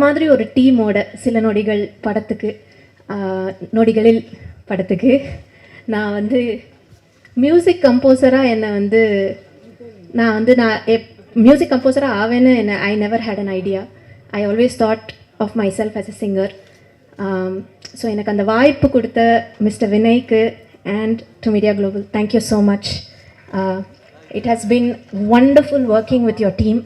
மாதிரி ஒரு டீமோட சில நொடிகள் படத்துக்கு நொடிகளில் படத்துக்கு நான் வந்து மியூசிக் கம்போசராக என்னை வந்து நான் மியூசிக் கம்போசராக ஆவேன்னு என்ன I never had an idea. I always thought of myself as a singer. So எனக்கு அந்த வாய்ப்பு கொடுத்த மிஸ்டர் வினய்க்கு and to media global, thank you so much. It has been wonderful working with your team.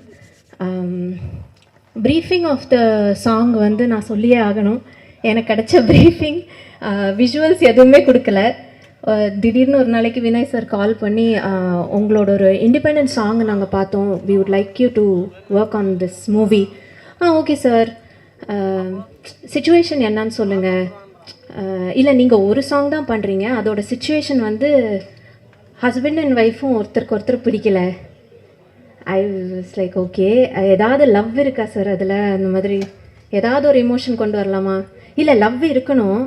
Briefing of the song வந்து நான் சொல்லியே ஆகணும். எனக்கு கிடைச்ச ப்ரீஃபிங் விஷுவல்ஸ் எதுவுமே கொடுக்கல. திடீர்னு ஒரு நாளைக்கு வினய் சார் கால் பண்ணி உங்களோட ஒரு இண்டிபெண்டன்ட் சாங் நாங்கள் பார்த்தோம், we would like you to work on this movie. Okay sir, situation என்னன்னு சொல்லுங்கள். இல்லை நீங்கள் ஒரு சாங் தான் பண்ணுறீங்க, அதோட சிச்சுவேஷன் வந்து ஹஸ்பண்ட் அண்ட் ஒய்ஃபும் ஒருத்தருக்கு ஒருத்தர் பிடிக்கல. ஐ வாஸ் லைக் ஓகே, ஏதாவது லவ் இருக்கா சார் அதில், அந்த மாதிரி ஏதாவது ஒரு எமோஷன் கொண்டு வரலாமா? இல்லை லவ் இருக்கணும்,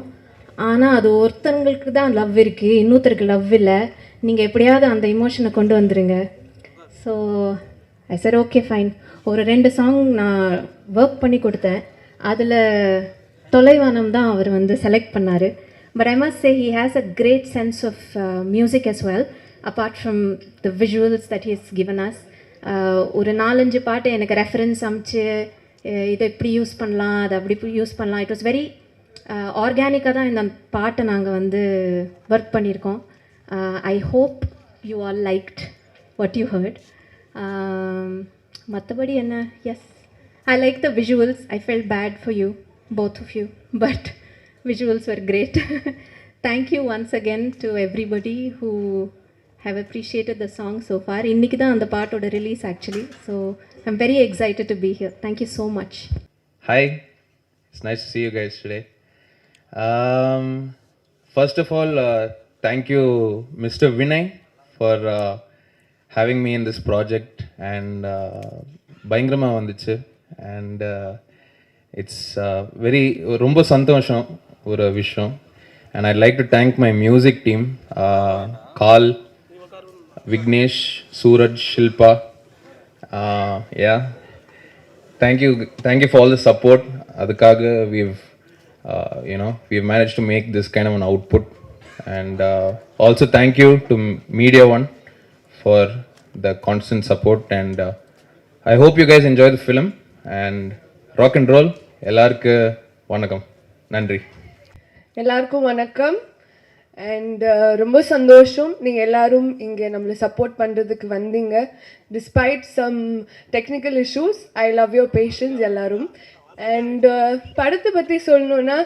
ஆனால் அது ஒருத்தங்களுக்கு தான் லவ் இருக்குது, இன்னொருத்தருக்கு லவ் இல்லை, நீங்கள் எப்படியாவது அந்த எமோஷனை கொண்டு வந்துடுங்க. So I sir okay fine. ஒரு 2 சாங் நான் ஒர்க் பண்ணி கொடுத்தேன். அதில் தொலைவானம் தான் அவர் வந்து செலக்ட் பண்ணார். But I must say he has a great sense of music as well, apart from the visuals that he has given us. ஒரு 4-5 பாட்டு எனக்கு ரெஃபரன்ஸ் அமிச்சு இதை இப்படி யூஸ் பண்ணலாம், அதை அப்படி யூஸ் பண்ணலாம். இட் வாஸ் வெரி ஆர்கானிக்காக தான் இந்த பாட்டை நாங்கள் வந்து ஒர்க் பண்ணியிருக்கோம். I hope you all liked what you heard. மற்றபடி என்ன, yes I like the visuals. I felt bad for you, both of you, but visuals were great. Thank you once again to everybody who have appreciated the song so far. இன்னைக்கு தான் அந்த பாட்டோட release actually, so I'm very excited to be here. Thank you so much. Hi, it's nice to see you guys today. First of all, thank you Mr. Vinay for having me in this project, and பயங்கரமா வந்துச்சு, and it's very ரொம்ப சந்தோஷம் ஒரு விஷயம். And I'd like to thank my music team, Karl, Vignesh, Suraj, Shilpa. Yeah, thank you for all the support. Adukkaga we've managed to make this kind of an output. And also thank you to Media One for the constant support. And I hope you guys enjoy the film, and rock and roll. எல்லாருக்கு வணக்கம், நன்றி. எல்லாருக்கும் வணக்கம். And ரொம்ப சந்தோஷம் நீங்கள் எல்லோரும் இங்கே நம்மளை சப்போர்ட் பண்ணுறதுக்கு வந்தீங்க. Despite some technical issues, I love your passions எல்லோரும். அண்ட் படத்தை பற்றி சொல்லணுன்னா,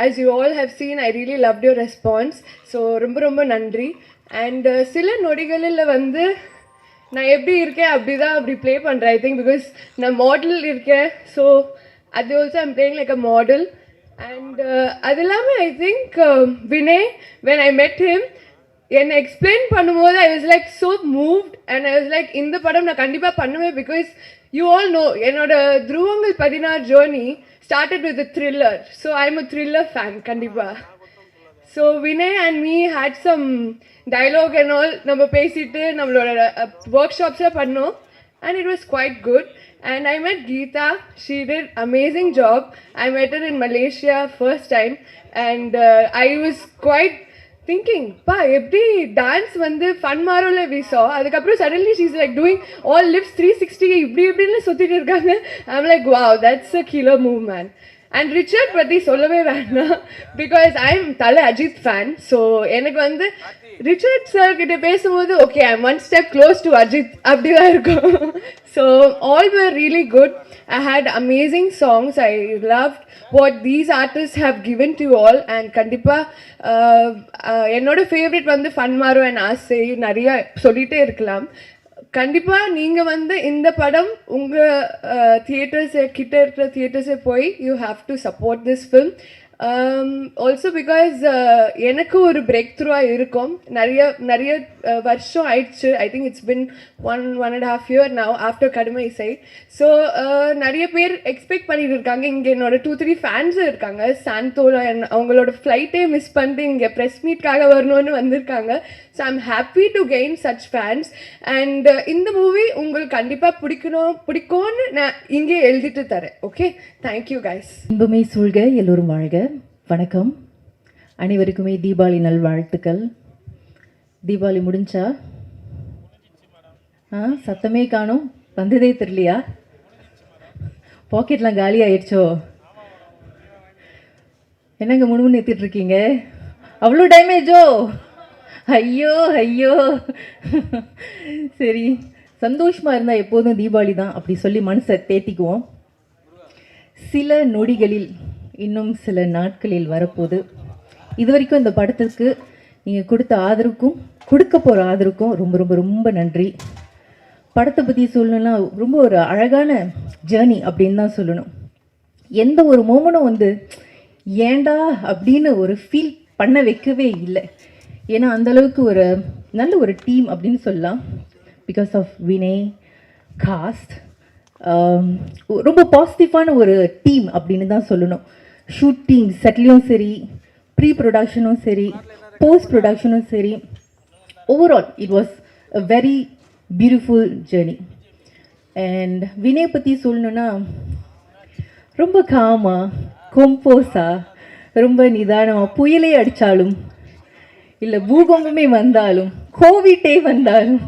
as you all have seen, I really love your response. So ரொம்ப ரொம்ப நன்றி. அண்ட் சில நொடிகளில் வந்து நான் எப்படி இருக்கேன் அப்படி ப்ளே பண்ணுறேன். ஐ திங்க் பிகாஸ் நான் மாடல் இருக்கேன், ஸோ அது also I'm playing like a model. And அது இல்லாமல் I think Vinay, when I மெட் ஹிம், என்னை எக்ஸ்பிளைன் பண்ணும்போது I was like so moved. And I was like இந்த படம் நான் கண்டிப்பாக பண்ணுவேன். பிகாஸ் யூ ஆல் நோ என்னோட துருவங்கள் 16 journey started with a thriller, so I'm a thriller fan கண்டிப்பாக. So Vinay and me had some dialogue and all, நம்ம பேசிட்டு நம்மளோட ஒர்க் ஷாப்ஸில் பண்ணோம், and it was quite good. And I met Geeta. She did amazing job. I met her in Malaysia first time, and I was quite thinking, pa eppadi dance vandu fun marola we saw, adukapra suddenly she's like doing all lips 360 இப்படி சுத்திட்டு இருக்காங்க. I'm like wow, that's a killer move, man. And Richard பற்றி சொல்லவே வேண்டாம், because I am தலை Ajith fan. So எனக்கு வந்து Richard sir கிட்ட பேசும்போது okay I am 1 step close to Ajith அப்படி தான் இருக்கும். So all were really good. I had amazing songs. I loved what these artists have given to you all. And கண்டிப்பாக என்னோட ஃபேவரட் வந்து ஃபன் மாரோ அண்ட் ஆசை, நிறையா சொல்லிகிட்டே இருக்கலாம். கண்டிப்பாக நீங்கள் வந்து இந்த படம் உங்கள் தியேட்டர்ஸை கிட்ட இருக்கிற தியேட்டர்ஸை போய் you have to support this film. Also because எனக்கு ஒரு பிரேக் த்ரூவாக இருக்கும் நிறைய நிறைய வருஷம் ஆயிடுச்சு. I think it's been 1.5 year now after கடுமை இசை. ஸோ நிறைய பேர் எக்ஸ்பெக்ட் பண்ணிட்டு இருக்காங்க. இங்கே என்னோட 2-3 ஃபேன்ஸ் இருக்காங்க. சாந்தோல அவங்களோட ஃப்ளைட்டே மிஸ் பண்ணிட்டு இங்கே ப்ரெஸ் மீட்காக வரணும்னு வந்திருக்காங்க. So I'm happy to gain such fans. And இந்த மூவி உங்களுக்கு கண்டிப்பாக பிடிக்கும்னு நான் இங்கே எழுதிட்டு தரேன். Okay, thank you guys. இன்பமே சூழ்க, எல்லோரும் வாழ்க. வணக்கம், அனைவருக்குமே தீபாவளி நல்வாழ்த்துக்கள். தீபாவளி முடிஞ்சா? சத்தமே காணோம், வந்ததே தெரியலையா? பாக்கெட்லாம் காலி ஆயிடுச்சோ? என்னங்க முன்னு ஏற்றிட்டு இருக்கீங்க? அவ்வளோ டேமேஜோ? ஐயோ ஐயோ. சரி, சந்தோஷமாக இருந்தால் எப்போதும் தீபாவளி தான் அப்படி சொல்லி மனசை தேத்திக்குவோம். சில நொடிகளில், இன்னும் சில நாட்களில் வரப்போகுது. இது வரைக்கும் இந்த படத்துக்கு நீங்கள் கொடுத்த ஆதரவுக்கும் கொடுக்க போகிற ஆதரவுக்கும் ரொம்ப ரொம்ப ரொம்ப நன்றி. படத்தை பற்றி சொல்லணும்னா ரொம்ப ஒரு அழகான ஜேர்னி அப்படின்னு தான் சொல்லணும். எந்த ஒரு மோமெண்ட்டும் வந்து ஏண்டா அப்படின்னு ஒரு ஃபீல் பண்ண வைக்கவே இல்லை. ஏன்னா அந்தளவுக்கு ஒரு நல்ல ஒரு டீம் அப்படின்னு சொல்லலாம். பிகாஸ் ஆஃப் வினய், காஸ்ட், ரொம்ப பாசிட்டிவான ஒரு டீம் அப்படின்னு தான் சொல்லணும். ஷூட்டிங் செட்லேயும் சரி, ப்ரீ ப்ரொடக்ஷனும் சரி, போஸ்ட் ப்ரொடக்ஷனும் சரி, overall it was a very beautiful journey. And Vinay பற்றி சொல்லணுன்னா ரொம்ப காமாக, கொம்போஸாக, ரொம்ப நிதானமாக, புயலே அடித்தாலும் இல்லை பூகம்பமே வந்தாலும் கோவிட்டே வந்தாலும்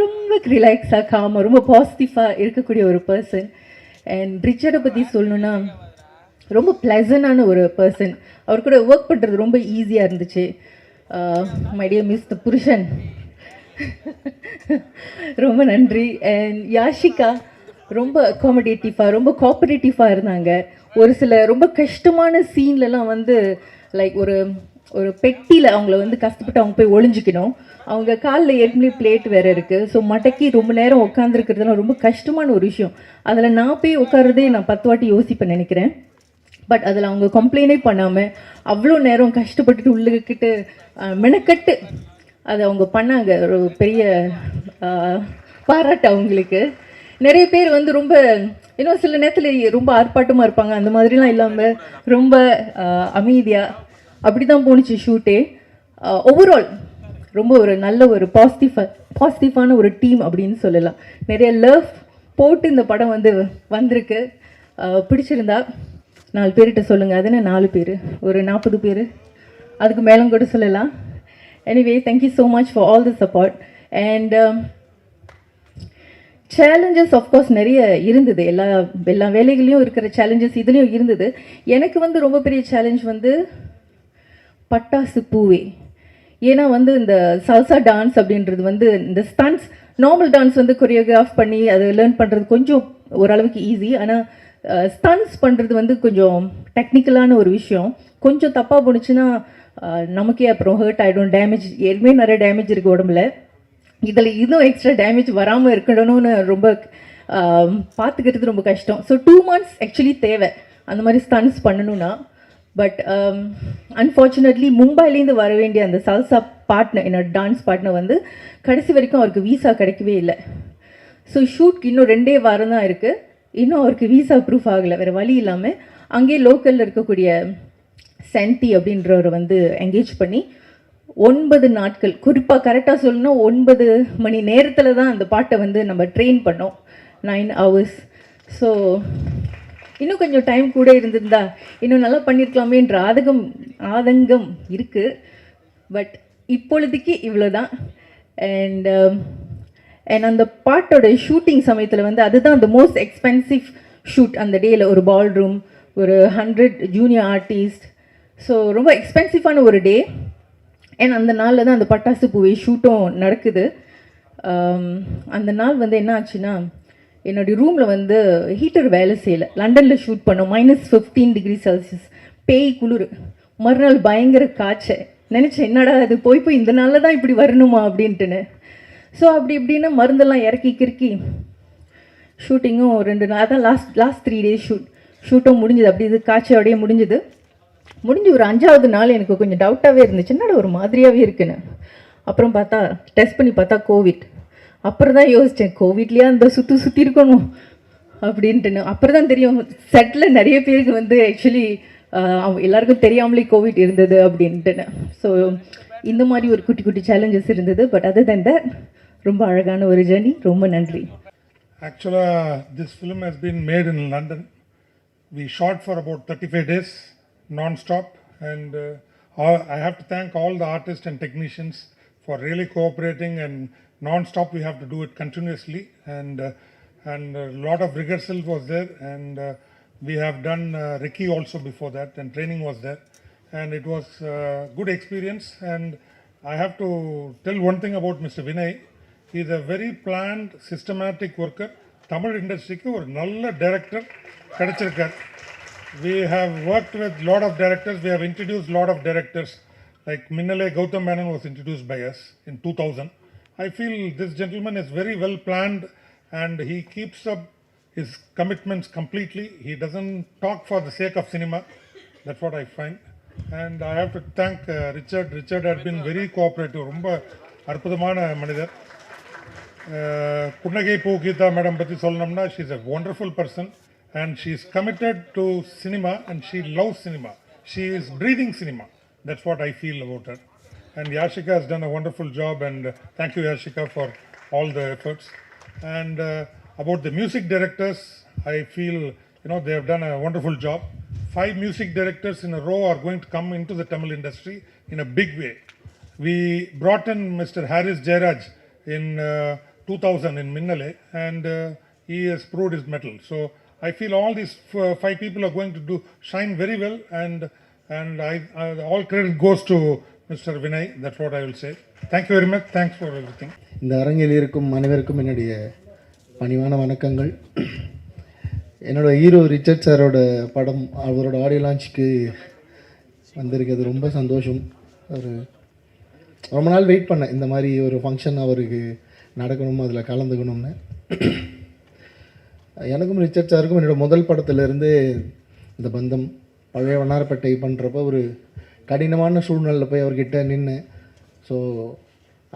ரொம்ப ரிலாக்ஸாக, காமாக, ரொம்ப பாசிட்டிவாக இருக்கக்கூடிய ஒரு பர்சன். அண்ட் ரிச்சர்டை பற்றி சொல்லணுன்னா ரொம்ப ப்ளசண்டான ஒரு பர்சன். அவர் கூட ஒர்க் பண்ணுறது ரொம்ப ஈஸியாக இருந்துச்சு. மை டியர் மிஸ் த புருஷன், ரொம்ப நன்றி. அண்ட் யாஷிகா ரொம்ப அகாமடேட்டிவாக, ரொம்ப கோஆப்ரேட்டிவாக இருந்தாங்க. ஒரு சில ரொம்ப கஷ்டமான சீன்லலாம் வந்து லைக் ஒரு ஒரு பெட்டியில் அவங்கள வந்து கஷ்டப்பட்டு அவங்க போய் ஒளிஞ்சிக்கணும். அவங்க காலில் ஏற்கனவே பிளேட் வேறு இருக்குது. ஸோ மடக்கி ரொம்ப நேரம் உட்காந்துருக்கிறதுலாம் ரொம்ப கஷ்டமான ஒரு விஷயம். அதில் நான் போய் உட்காரதே நான் 10 வாட்டி யோசிப்பேன் நினைக்கிறேன். பட் அதில் அவங்க கம்ப்ளைண்டே பண்ணாமல் அவ்வளோ நேரம் கஷ்டப்பட்டுட்டு உள்ளுக்கிட்டு மெனக்கட்டு அதை அவங்க பண்ணாங்க. ஒரு பெரிய பாராட்டு அவங்களுக்கு. நிறைய பேர் வந்து ரொம்ப இன்னும் சில நேரத்தில் ரொம்ப ஆர்ப்பாட்டமாக இருப்பாங்க. அந்த மாதிரிலாம் இல்லாமல் ரொம்ப அமைதியாக அப்படி தான் போணுச்சு ஷூட்டே. ஓவரால் ரொம்ப ஒரு நல்ல ஒரு பாசிட்டிவான ஒரு டீம் அப்படின்னு சொல்லலாம். நிறைய லவ் போட்டு இந்த படம் வந்து வந்திருக்கு. பிடிச்சிருந்தா 4 பேர்கிட்ட சொல்லுங்கள். அது என்ன 4 பேர், ஒரு 40 பேர், அதுக்கு மேலும் கூட சொல்லலாம். Anyway, thank you so much for all the support. And challenges of course நிறைய இருந்தது. எல்லா வேலைகளையும் இருக்கிற சேலஞ்சஸ் இதுலேயும் இருந்தது. எனக்கு வந்து ரொம்ப பெரிய சேலஞ்ச் வந்து பட்டாசு பூவே. ஏன்னா வந்து இந்த சல்சா டான்ஸ் அப்படின்றது வந்து இந்த ஸ்டன்ஸ், நார்மல் டான்ஸ் வந்து கொரியோகிராஃப் பண்ணி அதை லேர்ன் பண்ணுறது கொஞ்சம் ஓரளவுக்கு ஈஸி. ஆனால் ஸ்டன்ஸ் பண்ணுறது வந்து கொஞ்சம் டெக்னிக்கலான ஒரு விஷயம். கொஞ்சம் தப்பாக போணுச்சுன்னா நமக்கே அப்புறம் ஹர்ட் ஆகிடும், டேமேஜ், ஏற்கனவே நிறைய டேமேஜ் இருக்குது உடம்புல. இதில் இன்னும் எக்ஸ்ட்ரா டேமேஜ் வராமல் இருக்கணும்னு ரொம்ப பார்த்துக்கிறது ரொம்ப கஷ்டம். ஸோ 2 months ஆக்சுவலி தேவை அந்த மாதிரி ஸ்டன்ஸ் பண்ணணுன்னா. பட் அன்ஃபார்ச்சுனேட்லி மும்பைலேருந்து வர வேண்டிய அந்த சல்சா பார்ட்னர், என்னோட டான்ஸ் பார்ட்னர் வந்து கடைசி வரைக்கும் அவருக்கு வீசா கிடைக்கவே இல்லை. ஸோ ஷூட்க்கு இன்னும் 2 வாரம் தான் இருக்குது. இன்னும் அவருக்கு வீசா ப்ரூஃப் ஆகலை. வேறு வழி இல்லாமல் அங்கேயே லோக்கலில் இருக்கக்கூடிய சென்டி அப்படின்றவரை வந்து என்கேஜ் பண்ணி 9 நாட்கள், குறிப்பாக கரெக்டாக சொல்லணும்னா 9 மணி நேரத்தில் தான் அந்த பாட்டை வந்து நம்ம ட்ரெயின் பண்ணோம், 9 hours. ஸோ இன்னும் கொஞ்சம் டைம் கூட இருந்திருந்தா இன்னும் நல்லா பண்ணியிருக்கலாமேன்ற ஆதங்கம் இருக்குது. பட் இப்பொழுதுக்கு இவ்வளோ தான். அண்ட் அந்த பாட்டோட ஷூட்டிங் சமயத்தில் வந்து அதுதான் அந்த மோஸ்ட் எக்ஸ்பென்சிவ் ஷூட் அந்த டேயில். ஒரு பால் ரூம், ஒரு 100 ஜூனியர் ஆர்டிஸ்ட். ஸோ ரொம்ப எக்ஸ்பென்சிவான ஒரு டே. ஏன்னா அந்த நாளில் தான் அந்த பட்டாசு பூவே ஷூட்டும் நடக்குது. அந்த நாள் வந்து என்ன ஆச்சுன்னா, என்னுடைய ரூமில் வந்து ஹீட்டர் வேலை செய்யலை. லண்டனில் ஷூட் பண்ணோம், -15 degrees Celsius, பேய் குளிர். மறுநாள் பயங்கர காய்ச்சல். நினச்சேன் என்னடா அது போய் இந்த நாளில் தான் இப்படி வரணுமா அப்படின்ட்டுன்னு. ஸோ அப்படி இப்படின்னு மருந்தெல்லாம் இறக்கி கிறுக்கி ஷூட்டிங்கும் 2 நாள், அதான் லாஸ்ட் 3 days ஷூட்டும் முடிஞ்சுது. அப்படி இது காய்ச்சலோடையே முடிஞ்சுது. முடிஞ்சு ஒரு 5வது நாள் எனக்கு கொஞ்சம் டவுட்டாகவே இருந்துச்சு, என்னடா ஒரு மாதிரியாகவே இருக்குன்னு. அப்புறம் பார்த்தா டெஸ்ட் பண்ணி பார்த்தா கோவிட். அப்புறம் தான் யோசித்தேன், கோவிட்லேயே அந்த சுற்றி இருக்கணும் அப்படின்ட்டுன்னு. அப்புறம் தான் தெரியும் செட்டில் நிறைய பேருக்கு வந்து ஆக்சுவலி எல்லாருக்கும் தெரியாமலே கோவிட் இருந்தது அப்படின்ட்டுன்னு. ஸோ இந்த மாதிரி ஒரு குட்டி குட்டி சேலஞ்சஸ் இருந்தது. பட் அதர் தென் தட் ரொம்ப அழகான ஒரு ஜர்னி. ரொம்ப நன்றி. Actually, this film has been made in London. We shot for about 35 days, non-stop, and I have to thank all the artists and technicians for really cooperating, and non-stop we have to do it continuously, and a lot of rehearsal was there, and we have done Ricky also before that, and training was there, and it was a good experience. And I have to tell one thing about Mr. Vinay. He is a very planned, systematic worker. Tamil industry ku or nalla director kadachirukar. We have worked with lot of directors. We have introduced lot of directors. Like Minnale Gautam Menon was introduced by us in 2000. I feel this gentleman is very well planned, and he keeps up his commitments completely. He doesn't talk for the sake of cinema. That's what I find. And I have to thank Richard. Richard had been very cooperative. ரொம்ப அற்புதமான மனிதர். Punnagei Poo Geetha madam பற்றி சொல்லணும்னா, she is a wonderful person, and she is committed to cinema, and she loves cinema. She is breathing cinema. That's what I feel about her. And Yashika has done a wonderful job, and thank you Yashika for all the efforts. And about the music directors, I feel they have done a wonderful job. 5 music directors in a row are going to come into the Tamil industry in a big way. We brought in Mr. Harris Jairaj in 2000 in Minnale, and he has proved his mettle. So I feel all these 5 people are going to shine very well, and all credit goes to Mr. Vinay. That's what I will say. Thank you very much. Thanks for everything. இந்த அரங்கில் இருக்கும் அனைவருக்கும் என்னுடைய பணிவான வணக்கங்கள். என்னோட hero Richard சாரோட படம் அவரோட ஆடியோ லான்ச்சுக்கு வந்திருக்கிறது ரொம்ப சந்தோஷம். ஒரு ரொம்ப நாள் வெயிட் பண்ணேன், இந்த மாதிரி ஒரு ஃபங்க்ஷன் அவருக்கு நடக்கணும், அதில் கலந்துக்கணும்னு. எனக்கும் ரிச்சர்ட் சாருக்கும் என்னோடய முதல் படத்துலேருந்து இந்த பந்தம். பழைய வண்ணாரப்பேட்டை பண்ணுறப்ப ஒரு கடினமான சூழ்நிலையில் போய் அவர்கிட்ட நின்று, ஸோ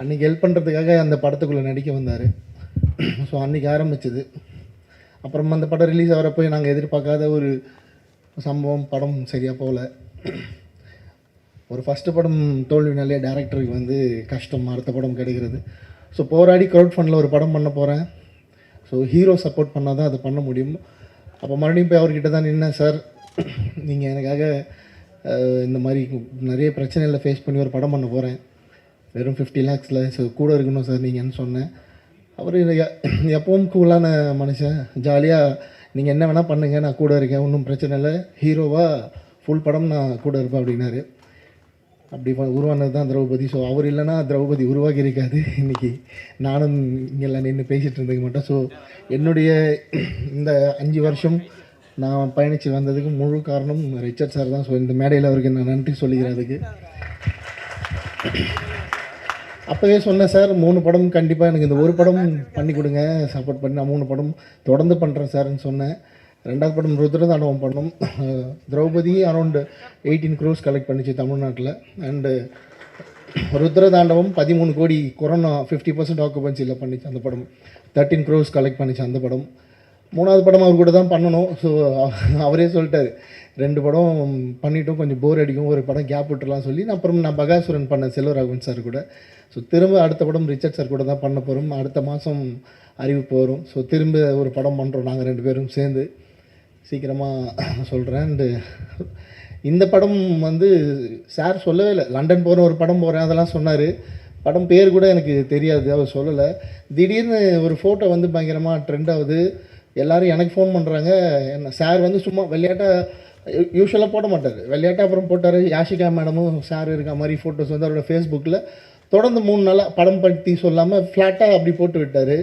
அன்றைக்கி ஹெல்ப் பண்ணுறதுக்காக அந்த படத்துக்குள்ளே நடிக்க வந்தார். ஸோ அன்றைக்கி ஆரம்பிச்சது. அப்புறம் அந்த படம் ரிலீஸ் ஆகிறப்போ நாங்கள் எதிர்பார்க்காத ஒரு சம்பவம், படம் சரியாக போகல. ஒரு ஃபஸ்ட்டு படம் தோல்வினாலே டேரக்டருக்கு வந்து கஷ்டம், அடுத்த படம் கிடைக்கிறது. ஸோ போராடி க்ரௌட் ஃபண்டில் ஒரு படம் பண்ண போகிறேன். ஸோ ஹீரோ சப்போர்ட் பண்ணால் தான் அதை பண்ண முடியும். அப்போ மறுபடியும் போய் அவர்கிட்ட தான் நின்னேன், சார் நீங்கள் எனக்காக இந்த மாதிரி நிறைய பிரச்சனைகளை ஃபேஸ் பண்ணி ஒரு படம் பண்ண போகிறேன், வெறும் 50 lakhsல, ஸோ கூட இருக்கணும் சார் நீங்கன்னு சொன்னேன். அவர் எப்பவும் கூலான மனுஷன், ஜாலியாக நீங்கள் என்ன வேணால் பண்ணுங்கள், நான் கூட இருக்கேன், ஒன்றும் பிரச்சனை இல்லை, ஹீரோவாக ஃபுல் படம் நான் கூட இருப்பேன் அப்படின்னாரு. அப்படி உருவானது தான் திரௌபதி. ஸோ அவர் இல்லைன்னா திரௌபதி உருவாகி இருக்காது. இன்றைக்கி நானும் இங்கெல்லாம் நின்று பேசிகிட்டு இருந்துக்க மாட்டேன். ஸோ என்னுடைய இந்த 5 வருஷம் நான் பயணித்து வந்ததுக்கு முழு காரணம் ரிச்சர்ட் சார் தான். ஸோ இந்த மேடையில் அவருக்கு நான் நன்றி சொல்லிக்கிறேன். அதுக்கு அப்போவே சொன்னேன், சார் 3 படம் கண்டிப்பாக எனக்கு இந்த ஒரு படம் பண்ணி கொடுங்க, சப்போர்ட் பண்ணி நான் 3 படம் தொடர்ந்து பண்ணுறேன் சார்ன்னு சொன்னேன். 2வது படம் ருத்ரதாண்டவம் பண்ணோம். திரௌபதி அரௌண்ட் 18 crores கலெக்ட் பண்ணிச்சு தமிழ்நாட்டில். அண்டு ருத்ரதாண்டவம் 13 கோடி, கொரோனா 50% ஆக்குபன்சியில் பண்ணிச்சு அந்த படம், 13 crores கலெக்ட் பண்ணிச்சு அந்த படம். 3வது படம் அவர் கூட தான் பண்ணணும். ஸோ அவரே சொல்லிட்டார், 2 படம் பண்ணிவிட்டோம், கொஞ்சம் போர் அடிக்கும், ஒரு படம் கேப் விட்டுலாம் சொல்லி அப்புறம் நான் பகாசுரன் பண்ணேன் செல்வராகவன் சார் கூட. ஸோ திரும்ப அடுத்த படம் ரிச்சர்ட் சார் கூட தான் பண்ண போகிறோம். அடுத்த மாதம் அறிவிப்பு வரும். ஸோ திரும்ப ஒரு படம் பண்ணுறோம் நாங்கள் 2 பேரும் சேர்ந்து, சீக்கிரமாக சொல்கிறேன். அண்டு இந்த படம் வந்து சார் சொல்லவே இல்லை, லண்டன் போகிற ஒரு படம் போகிறேன் அதெல்லாம் சொன்னார். படம் பேர் கூட எனக்கு தெரியாது, அவர் சொல்லலை. திடீர்னு ஒரு ஃபோட்டோ வந்து பயங்கரமாக ட்ரெண்ட் ஆகுது. எல்லோரும் எனக்கு ஃபோன் பண்ணுறாங்க. என்ன சார் வந்து சும்மா விளையாட்டாக, யூஸ்வலாக போட மாட்டார், விளையாட்டாக அப்புறம் போட்டார். யாஷிகா மேடமும் சார் இருக்க மாதிரி ஃபோட்டோஸ் வந்து அவரோட ஃபேஸ்புக்கில் தொடர்ந்து 3 நாளாக படம் பற்றி சொல்லாமல் ஃப்ளாட்டாக அப்படி போட்டு விட்டார்.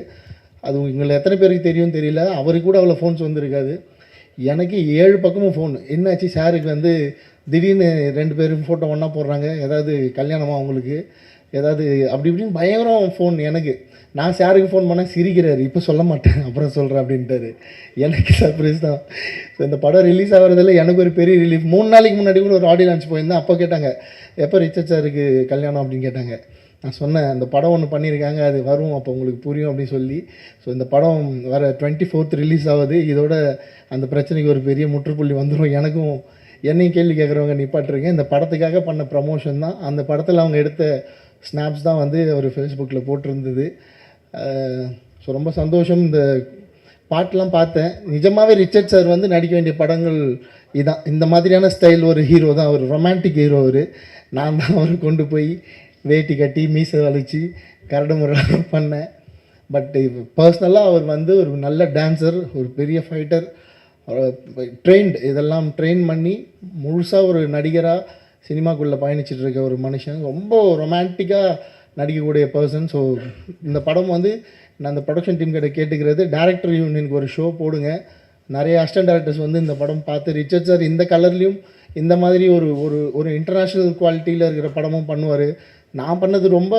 அது உங்களை எத்தனை பேருக்கு தெரியும் தெரியல, அவருக்கு கூட அவ்வளோ ஃபோன்ஸ் வந்துருக்காது. எனக்கு 7 பக்கமும் ஃபோன். என்னாச்சு சாருக்கு வந்து திடீர்னு 2 பேரும் ஃபோட்டோ ஒன்றா போடுறாங்க, ஏதாவது கல்யாணமாக அவங்களுக்கு, ஏதாவது அப்படி இப்படின்னு பயங்கரம் ஃபோன் எனக்கு. நான் சாருக்கு ஃபோன் பண்ணால் சிரிக்கிறாரு, இப்போ சொல்ல மாட்டேன் அப்புறம் சொல்கிறேன் அப்படின்ட்டாரு. எனக்கு சர்ப்ரைஸ் தான். ஸோ இந்த படம் ரிலீஸ் ஆகிறதுல எனக்கு ஒரு பெரிய ரிலீஃப். 3 நாளைக்கு முன்னாடி கூட ஒரு ஆடியோ லான்ச் போயிருந்தேன். அப்போ கேட்டாங்க எப்போ ரிச்சர்ட் சாருக்கு கல்யாணம் அப்படின்னு கேட்டாங்க. நான் சொன்னேன் அந்த படம் ஒன்று பண்ணியிருக்காங்க, அது வரும், அப்போ உங்களுக்கு புரியும் அப்படின்னு சொல்லி. ஸோ இந்த படம் வர 24th ரிலீஸ் ஆகுது. இதோட அந்த பிரச்சனைக்கு ஒரு பெரிய முற்றுப்புள்ளி வந்துடும். எனக்கும் என்னையும் கேள்வி கேட்குறவங்க நிப்பாட்டிருக்கேன். இந்த படத்துக்காக பண்ண ப்ரமோஷன் தான். அந்த படத்தில் அவங்க எடுத்த ஸ்னாப்ஸ் தான் வந்து அவர் ஃபேஸ்புக்கில் போட்டிருந்தது. ஸோ ரொம்ப சந்தோஷம். இந்த பாட்டெலாம் பார்த்தேன். நிஜமாகவே ரிச்சர்ட் சார் வந்து நடிக்க வேண்டிய படங்கள் இதான். இந்த மாதிரியான ஸ்டைல் ஒரு ஹீரோ தான் அவர், ரொமான்டிக் ஹீரோ அவர். நான் தான் அவர் கொண்டு போய் வேட்டி கட்டி மீசை வலிச்சு கரடு முறை பண்ணேன். பட் பர்சனலாக அவர் வந்து ஒரு நல்ல டான்ஸர், ஒரு பெரிய ஃபைட்டர், இதெல்லாம் ட்ரெயின் பண்ணி முழுசாக ஒரு நடிகராக சினிமாக்குள்ளே பயணிச்சுட்டு இருக்க ஒரு மனுஷன். ரொம்ப ரொமான்டிக்காக நடிக்கக்கூடிய பர்சன். ஸோ இந்த படம் வந்து நான் அந்த ப்ரொடக்ஷன் டீம் கிட்ட கேட்டுக்கிறது, டேரக்டர் யூனியனுக்கு ஒரு ஷோ போடுங்க. நிறைய அசிஸ்டன்ட் டேரக்டர்ஸ் வந்து இந்த படம் பார்த்து ரிச்சர்ட் சார் இந்த கலர்லேயும் இந்த மாதிரி ஒரு ஒரு ஒரு இன்டர்நேஷ்னல் குவாலிட்டியில் இருக்கிற படமும் பண்ணுவார். நான் பண்ணது ரொம்ப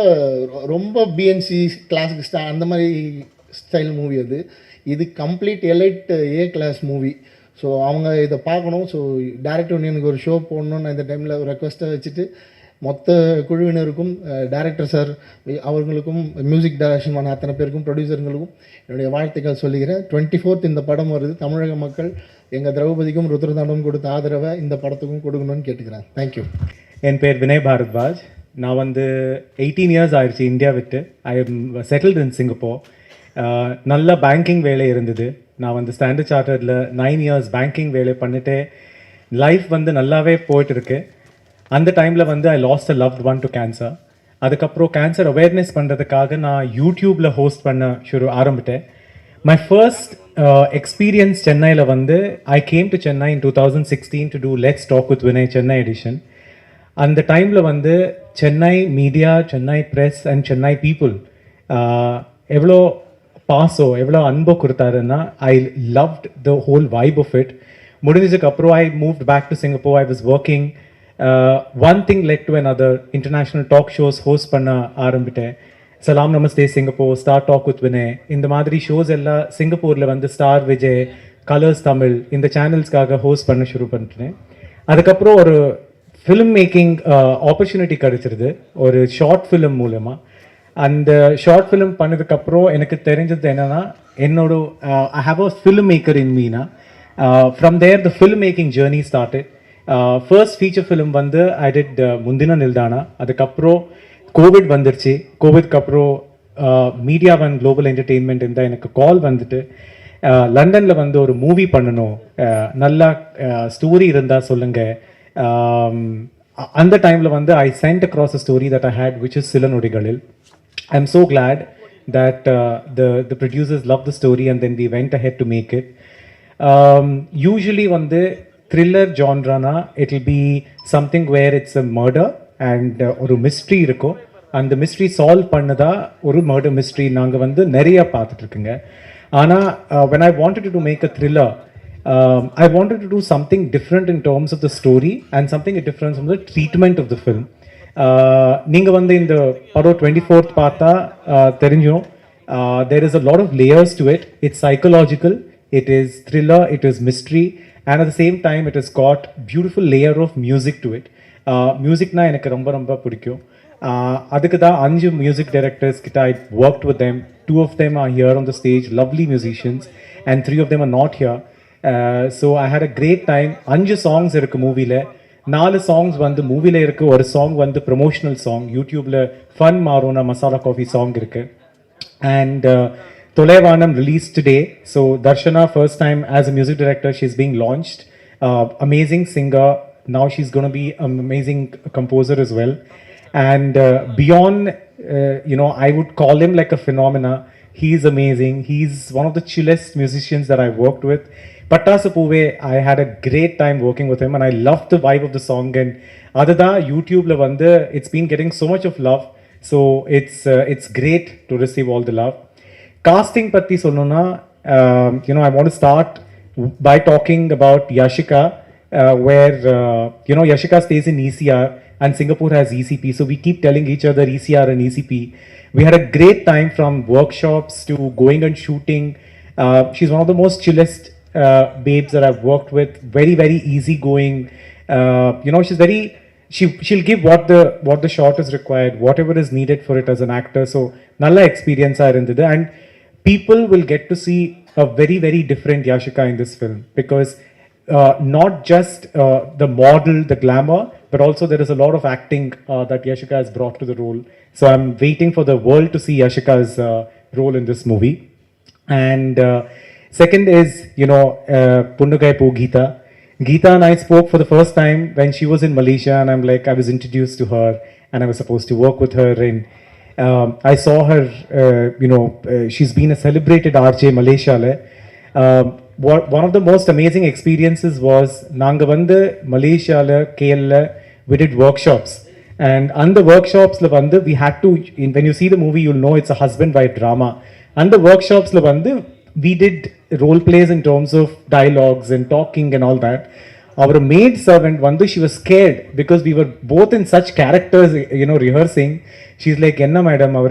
ரொம்ப பிஎன்சி கிளாஸுக்கு அந்த மாதிரி ஸ்டைல் மூவி அது. இது complete elite A class movie. So அவங்க இதை பார்க்கணும். ஸோ டேரக்டர் யூனியனுக்கு ஒரு ஷோ போடணும்னு நான் இந்த டைமில் ஒரு ரெக்வஸ்ட்டை வச்சுட்டு மொத்த குழுவினருக்கும், டைரக்டர் சார் அவர்களுக்கும், மியூசிக் டைரக்ஷன் பண்ண அத்தனை பேருக்கும், ப்ரொடியூசருங்களுக்கும் என்னுடைய வாழ்த்துக்கள் சொல்லிக்கிறேன். 24th இந்த படம் வருது. தமிழக மக்கள் எங்கள் திரௌபதிக்கும் ருத்ரதாண்டவம் கொடுத்த ஆதரவை இந்த படத்துக்கும் கொடுக்கணும்னு கேட்டுக்கிறேன். தேங்க்யூ. என் பேர் வினய் பாரத்வாஜ். நான் வந்து 18 இயர்ஸ் ஆயிடுச்சு இந்தியா விட்டு. I am settled in Singapore. நல்ல பேங்கிங் வேலை இருந்தது. நான் வந்து ஸ்டாண்டர்ட் சார்ட்டர்டில் 9 இயர்ஸ் பேங்கிங் வேலை பண்ணிட்டு லைஃப் வந்து நல்லாவே போயிட்டுருக்கு. அந்த டைமில் வந்து ஐ last a loved one to cancer. அதுக்கப்புறம் கேன்சர் அவேர்னஸ் பண்ணுறதுக்காக நான் யூடியூப்பில் ஹோஸ்ட் பண்ண ஆரம்பித்தேன். மை ஃபர்ஸ்ட் எக்ஸ்பீரியன்ஸ் சென்னையில் வந்து I came to Chennai in 2016 to do let's talk with Vinay Chennai edition. அந்த டைமில் வந்து Chennai media, Chennai press and Chennai people எவ்வளோ பாஸோ எவ்வளோ அன்போ கொடுத்தாருன்னா I loved the whole vibe of it. முடிஞ்சதுக்கப்புறம் I moved back to Singapore. I was working. One thing led to another. International talk shows host பண்ண ஆரம்பித்தேன். Salaam Namaste Singapore, star talk with Vinay, இந்த மாதிரி ஷோஸ் எல்லாம் சிங்கப்பூரில் வந்து ஸ்டார் விஜய், கலர்ஸ் தமிழ் இந்த சேனல்ஸ்க்காக host பண்ண ஷுரு பண்ணிட்டேன். அதுக்கப்புறம் ஒரு ஃபிலிம் மேக்கிங் ஆப்பர்ச்சுனிட்டி கிடச்சிருது ஒரு ஷார்ட் ஃபிலிம் மூலமாக. அந்த ஷார்ட் ஃபிலிம் பண்ணதுக்கப்புறம் எனக்கு தெரிஞ்சது என்னென்னா, என்னோட I have a film maker in Meena. From there the film making journey started. First feature film வந்து ஐ டிட் முந்தின நில்தானா. அதுக்கப்புறம் கோவிட் வந்துருச்சு. கோவிட்க்கு அப்புறம் மீடியா ஒன் குளோபல் என்டர்டெயின்மெண்ட் இருந்தால் எனக்கு கால் வந்துட்டு லண்டனில் வந்து ஒரு மூவி பண்ணணும், நல்லா ஸ்டோரி இருந்தால் சொல்லுங்கள். அந்த டைமில் வந்து I sent across a story that I had which is சில நொடிகளில். I am so glad that the producers loved the story and then we went ahead to make it. Usually வந்து thriller genre na it will be something where it's a murder and ஒரு mystery இருக்கும். அந்த mystery solve பண்ணதா ஒரு murder mystery நாங்க வந்து நிறைய பார்த்துட்டு இருக்குங்க. ஆனால் when I wanted to make a thriller, I wanted to do something different in terms of the story and something different from the treatment of the film. நீங்கள் வந்து இந்த படம் 24th பார்த்தா தெரிஞ்சும் there is a lot of layers to it. It's psychological, it is thriller, it is mystery, and at the same time it has got beautiful layer of music to it. Musicனா எனக்கு ரொம்ப ரொம்ப பிடிக்கும். அதுக்கு தான் 5 music directors கிட்ட I worked with them. 2 of them are here on the stage, lovely musicians, and 3 of them are not here. So I had a great time. 5 songs இருக்கு மூவியில். 4 songs வந்து மூவியில் இருக்கு, ஒரு சாங் வந்து ப்ரொமோஷனல் சாங். யூடியூப்ல fun மாரோனா masala coffee song இருக்கு. And Tolaivanam released today. So Darshana, first time as a music director, she's being launched. Amazing singer. Now she's going to be an amazing composer as well. And beyond, I would call him like a phenomena. He's amazing. He's one of the chillest musicians that I've worked with. Pattasu Poove, I had a great time working with him and I loved the vibe of the song. And adada YouTube la vande, it's been getting so much of love. So it's great to receive all the love. Casting patti solnona, I want to start by talking about Yashika, where Yashika stays in ECR. and Singapore has ECP. So we keep telling each other ECR and ECP. We had a great time from workshops to going and shooting. She's one of the most chillest babes that I've worked with. Very, very easygoing. She's very. She'll give what the shot is required, whatever is needed for it as an actor. So nalla experience are in the and people will get to see a very, very different Yashika in this film because not just the model, the glamour, but also there is a lot of acting that Yashika has brought to the role. So I'm waiting for the world to see Yashika's role in this movie. And second is, Punnugai Po Geeta. Geeta and I spoke for the first time when she was in Malaysia, and I was introduced to her, and I was supposed to work with her. And I saw her, she's been a celebrated RJ Malaysia. One of the most amazing experiences was Nanga Vande Malaysia, KL, we did workshops. And on the workshops, we had to, when you see the movie, you'll know it's a husband-wife drama. On the workshops, we did role plays in terms of dialogues and talking and all that. Our maid servant, she was scared because we were both in such characters, rehearsing. She's like, Enna madam, and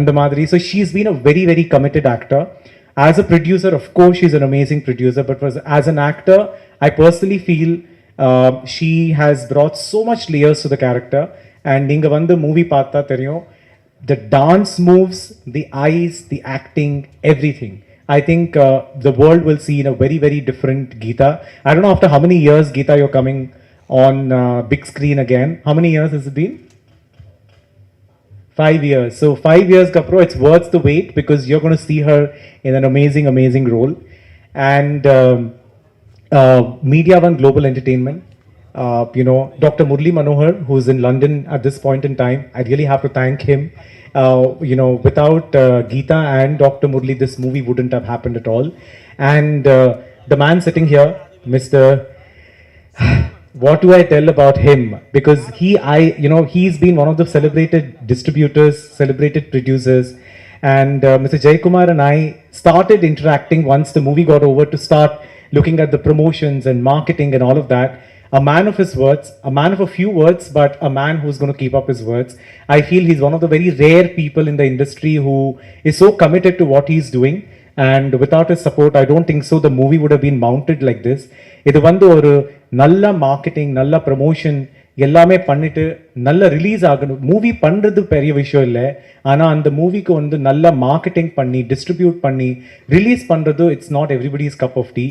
the madri. So she's been a very, very committed actor. As a producer, of course, she's an amazing producer, but as an actor, I personally feel she has brought so much layers to the character. And ninga vandu movie paatha theriyum, the dance moves, the eyes, the acting, everything. I think the world will see in a very, very different Geeta. I don't know after how many years, Geeta, you're coming on big screen again. How many years has it been? 5 years. So 5 years, Kapro, it's worth the wait because you're going to see her in an amazing, amazing role. And Media One Global Entertainment, Dr. Murli Manohar, who's in London at this point in time, I really have to thank him. Without Geeta and Dr. Murli, this movie wouldn't have happened at all. And the man sitting here, Mr. What do I tell about him? Because he's been one of the celebrated distributors, celebrated producers. And Mr. Jaykumar and I started interacting once the movie got over to start looking at the promotions and marketing and all of that. A man of his words, a man of a few words, but a man who's going to keep up his words. I feel he's one of the very rare people in the industry who is so committed to what he's doing. And without his support, I don't think so the movie would have been mounted like this. இது வந்து ஒரு நல்ல marketing, நல்ல promotion எல்லாமே பண்ணிட்டு நல்ல release ஆகணும். Movie பண்ணுறது பெரிய விஷயம் இல்லை, ஆனால் அந்த மூவிக்கு வந்து நல்ல மார்க்கெட்டிங் பண்ணி டிஸ்ட்ரிபியூட் பண்ணி ரிலீஸ் பண்ணுறது it's not everybody's cup of tea.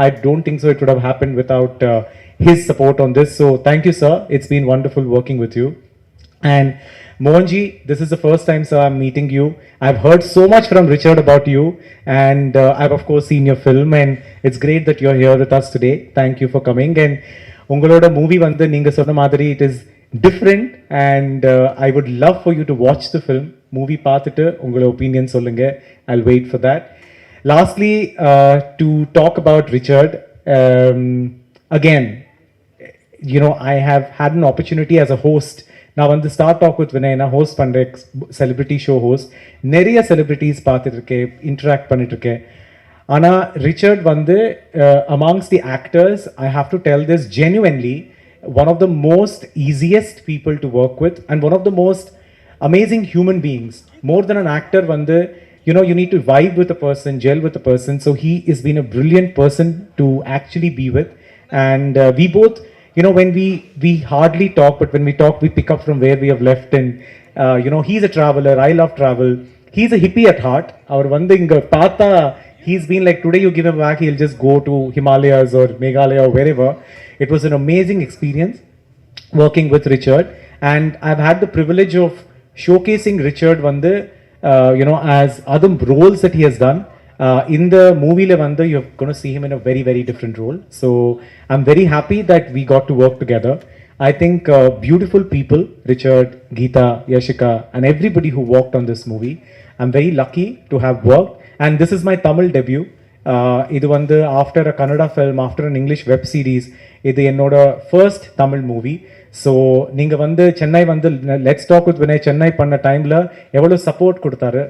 I don't think so it would have happened without his support on this. So thank you, sir. It's been wonderful working with you. And Mohanji, this is the first time, sir, I'm meeting you. I've heard so much from Richard about you, and I've of course seen your film, and it's great that you're here with us today. Thank you for coming. And ungaloda movie vandu neenga sonna madri it is different, and I would love for you to watch the film. Movie paathitu ungala opinion sollunga. I'll wait for that. Lastly, to talk about Richard, again, I have had an opportunity as a host. Now, on the Start Talk with Vinay, na host pandre celebrity show host, neriya celebrities paathirukke, interact pannitrukke. Ana Richard vandu amongst the actors, I have to tell this genuinely, one of the most easiest people to work with and one of the most amazing human beings. More than an actor vandu, you need to vibe with a person, gel with a person. So he has been a brilliant person to actually be with. And we both, when we hardly talk, but when we talk, we pick up from where we have left. And, he's a traveler. I love travel. He's a hippie at heart. Our vandu inga paatha, he's been like, today you give him back, he'll just go to Himalayas or Meghalaya or wherever. It was an amazing experience working with Richard. And I've had the privilege of showcasing Richard vandu, as other roles that he has done. In the movie Levanda, you're going to see him in a very, very different role. So I'm very happy that we got to work together. I think beautiful people, Richard, Geeta, Yashika, and everybody who worked on this movie. I'm very lucky to have worked. And this is my Tamil debut. Idu vandu after a Kannada film, after an English web series, idu ennoda first Tamil movie. So நீங்கள் வந்து சென்னை வந்து let's talk with Vinay Chennai பண்ண டைமில் எவ்வளோ support கொடுத்தாரு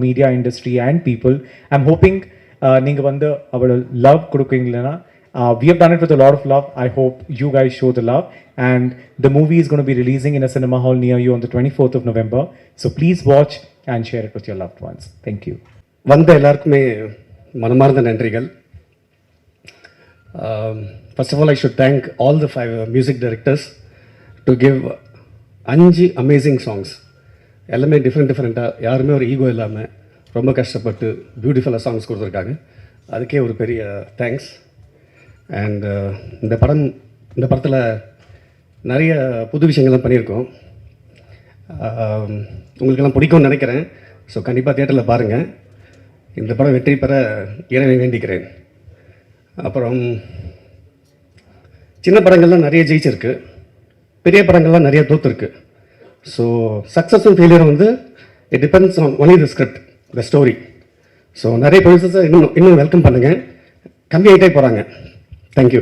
media industry and people. I'm hoping நீங்கள் வந்து அவ்வளோ லவ் கொடுக்குறீங்களா. We have done it with a lot of love. I hope you guys show the love. And the movie is going to be releasing in a cinema hall near you on the 24th of November. So please watch and share it with your loved ones. Thank you. வந்த எல்லாருக்குமே மனமார்ந்த நன்றிகள். First of all, I should thank all the 5 music directors to give 5 amazing songs. எல்லாமே டிஃப்ரெண்ட்டாக யாருமே ஒரு ego இல்லாமல் ரொம்ப கஷ்டப்பட்டு பியூட்டிஃபுல்லாக சாங்ஸ் கொடுத்துருக்காங்க. அதுக்கே ஒரு பெரிய தேங்க்ஸ். அண்ட் இந்த படத்தில் நிறைய புது விஷயங்கள்லாம் பண்ணியிருக்கோம். உங்களுக்கெல்லாம் பிடிக்கும்னு நினைக்கிறேன். ஸோ கண்டிப்பாக தியேட்டரில் பாருங்கள். இந்த படம் வெற்றி பெற இறைவனை வேண்டிக்கிறேன். அப்புறம் சின்ன படங்கள்லாம் நிறைய ஜெயிச்சிருக்கு, பெரிய படங்கள்லாம் நிறைய தோற்றுருக்கு. ஸோ சக்ஸஸும் ஃபெயிலியரும் வந்து it depends on only the script, the story. So நிறைய ப்ரொடியூசர்ஸை இன்னும் வெல்கம் பண்ணுங்கள். கம்மியாகிட்டே போகிறாங்க. தேங்க்யூ.